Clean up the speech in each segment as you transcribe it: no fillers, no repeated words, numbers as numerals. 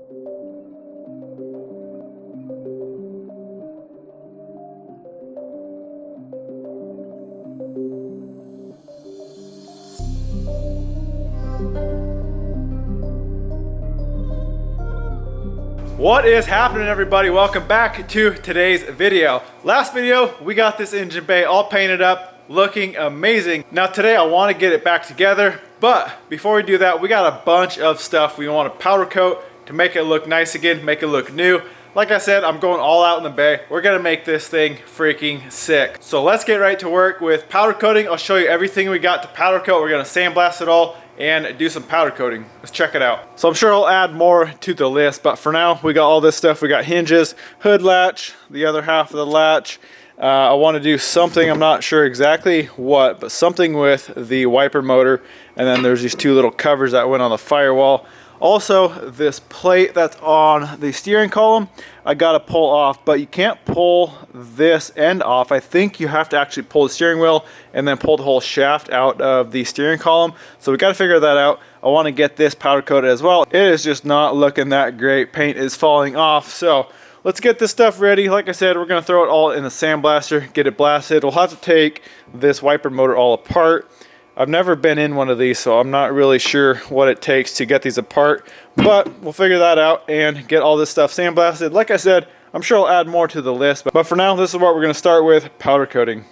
What is happening, everybody? Welcome back to today's video. Last video, we got this engine bay all painted up, looking amazing. Now today I want to get it back together, but before we do that, we got a bunch of stuff we want to powder coat to make it look nice again, make it look new. Like I said, I'm going all out in the bay. We're gonna make this thing freaking sick. So let's get right to work with powder coating. I'll show you everything we got to powder coat. We're gonna sandblast it all and do some powder coating. Let's check it out. So I'm sure I'll add more to the list, but for now, we got all this stuff. We got hinges, hood latch, the other half of the latch. I want to do something, I'm not sure exactly what, but something with the wiper motor. And then there's these two little covers that went on the firewall. Also, this plate that's on the steering column, I gotta pull off, but you can't pull this end off. I think you have to actually pull the steering wheel and then pull the whole shaft out of the steering column. So we gotta figure that out. I wanna get this powder coated as well. It is just not looking that great. Paint is falling off. So let's get this stuff ready. Like I said, we're gonna throw it all in the sandblaster, get it blasted. We'll have to take this wiper motor all apart. I've never been in one of these, so I'm not really sure what it takes to get these apart, but we'll figure that out and get all this stuff sandblasted. Like I said, I'm sure I'll add more to the list, but for now, this is what we're gonna start with, powder coating.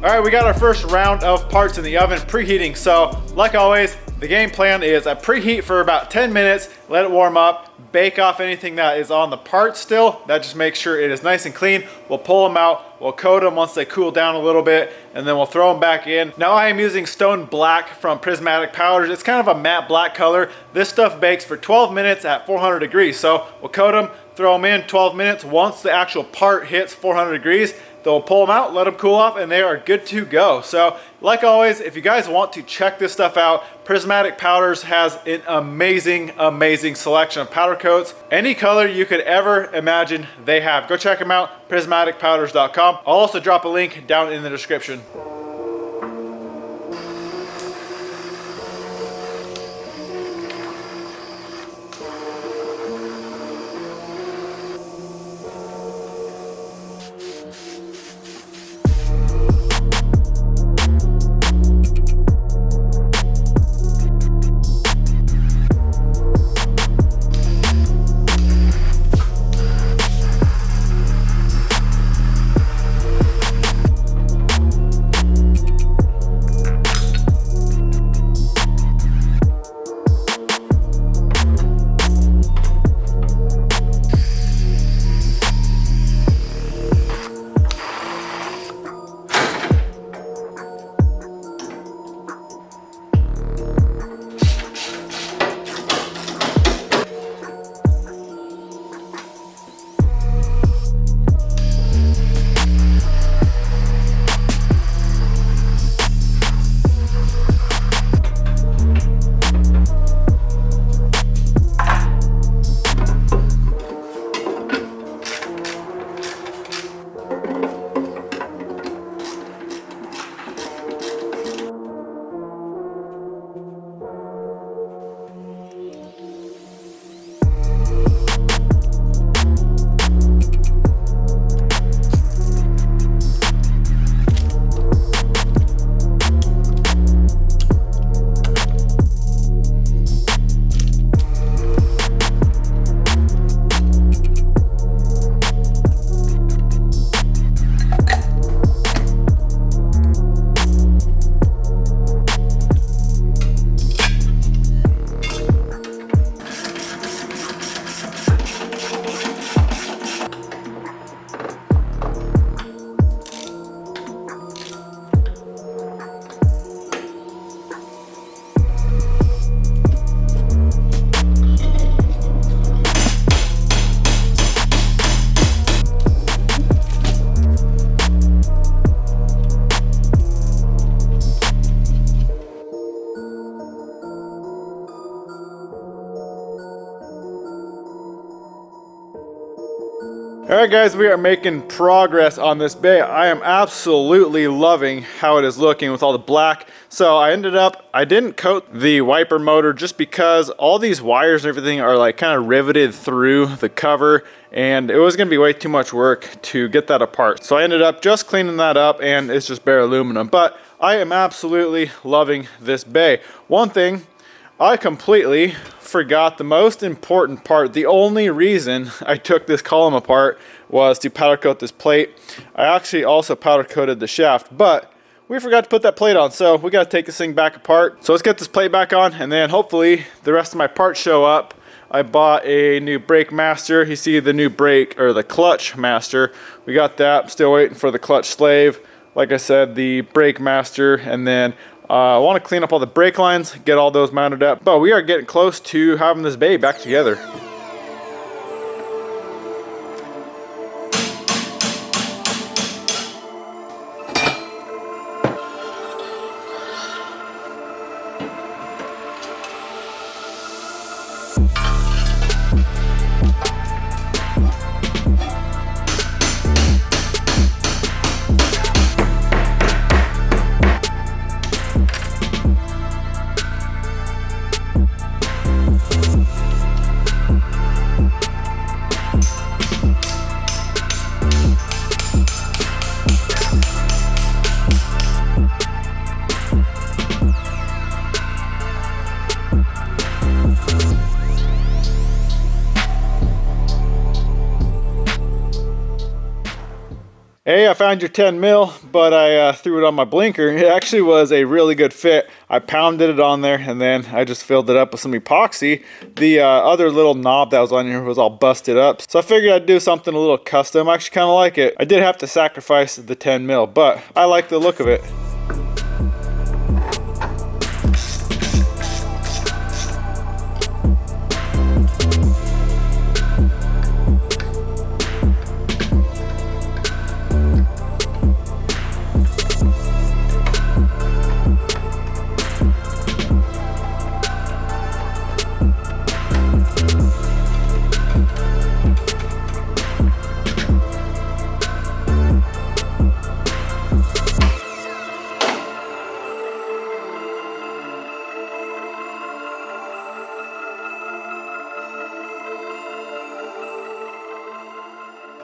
All right, we got our first round of parts in the oven preheating. So like always, the game plan is I preheat for about 10 minutes, let it warm up, bake off anything that is on the part still. That just makes sure it is nice and clean. We'll pull them out, we'll coat them once they cool down a little bit, and then we'll throw them back in. Now I am using Stone Black from Prismatic Powders. It's kind of a matte black color. This stuff bakes for 12 minutes at 400 degrees. So we'll coat them, throw them in 12 minutes. Once the actual part hits 400 degrees, they'll pull them out, let them cool off, and they are good to go. So like always, if you guys want to check this stuff out, Prismatic Powders has an amazing, amazing selection of powder coats. Any color you could ever imagine they have. Go check them out, prismaticpowders.com. I'll also drop a link down in the description. Alright guys, we are making progress on this bay. I am absolutely loving how it is looking with all the black. So I didn't coat the wiper motor just because all these wires and everything are like kind of riveted through the cover, and it was going to be way too much work to get that apart. So I ended up just cleaning that up, and it's just bare aluminum. But I am absolutely loving this bay. One thing, I completely forgot the most important part. The only reason I took this column apart was to powder coat this plate. I actually also powder coated the shaft, but we forgot to put that plate on, so we got to take this thing back apart. So let's get this plate back on, and then hopefully the rest of my parts show up. I bought a new brake master. You see the new brake, or the clutch master. We got that. Still waiting for the clutch slave. Like I said, the brake master, and then I want to clean up all the brake lines, get all those mounted up. But we are getting close to having this bay back together. Hey, I found your 10 mil, but I threw it on my blinker. It actually was a really good fit. I pounded it on there, and then I just filled it up with some epoxy. The other little knob that was on here was all busted up, so I figured I'd do something a little custom. I actually kind of like it. I did have to sacrifice the 10 mil, but I like the look of it.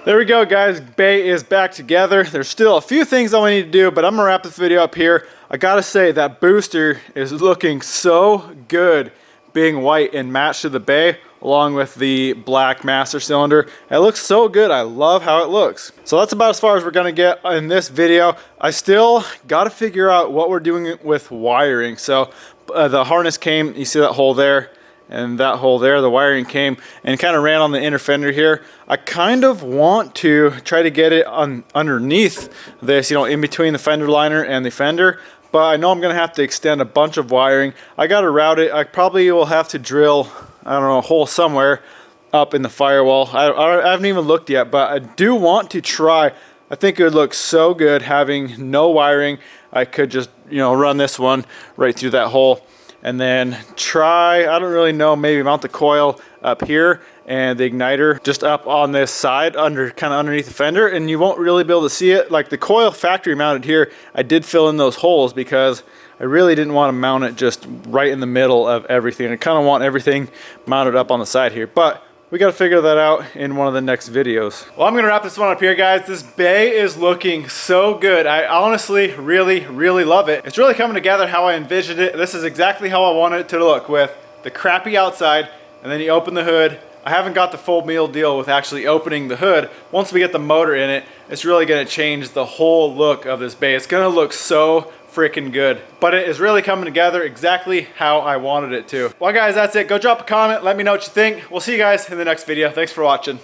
There we go, guys. Bay is back together. There's still a few things I need to do, but I'm gonna wrap this video up here. I gotta say that booster is looking so good being white and matched to the bay along with the black master cylinder. It looks so good. I love how it looks. So that's about as far as we're gonna get in this video. I still gotta figure out what we're doing with wiring. So the harness came, you see that hole there, and that hole there, the wiring came and kind of ran on the inner fender here. I kind of want to try to get it on underneath this, you know, in between the fender liner and the fender, but I know I'm gonna have to extend a bunch of wiring. I gotta route it. I probably will have to drill, I don't know, a hole somewhere up in the firewall. I haven't even looked yet, but I do want to try. I think it would look so good having no wiring. I could just, you know, run this one right through that hole, and then try, I don't really know, maybe mount the coil up here and the igniter just up on this side kind of underneath the fender, and you won't really be able to see it. Like the coil factory mounted here, I did fill in those holes because I really didn't want to mount it just right in the middle of everything. I kind of want everything mounted up on the side here, but we got to figure that out in one of the next videos. Well, I'm going to wrap this one up here, guys. This bay is looking so good. I honestly really love it. It's really coming together how I envisioned it. This is exactly how I wanted it to look, with the crappy outside, and then you open the hood. I haven't got the full meal deal with actually opening the hood. Once we get the motor in it, it's really going to change the whole look of this bay. It's going to look so freaking good, but it is really coming together exactly how I wanted it to. Well, guys, that's it. Go drop a comment, let me know what you think. We'll see you guys in the next video. Thanks for watching.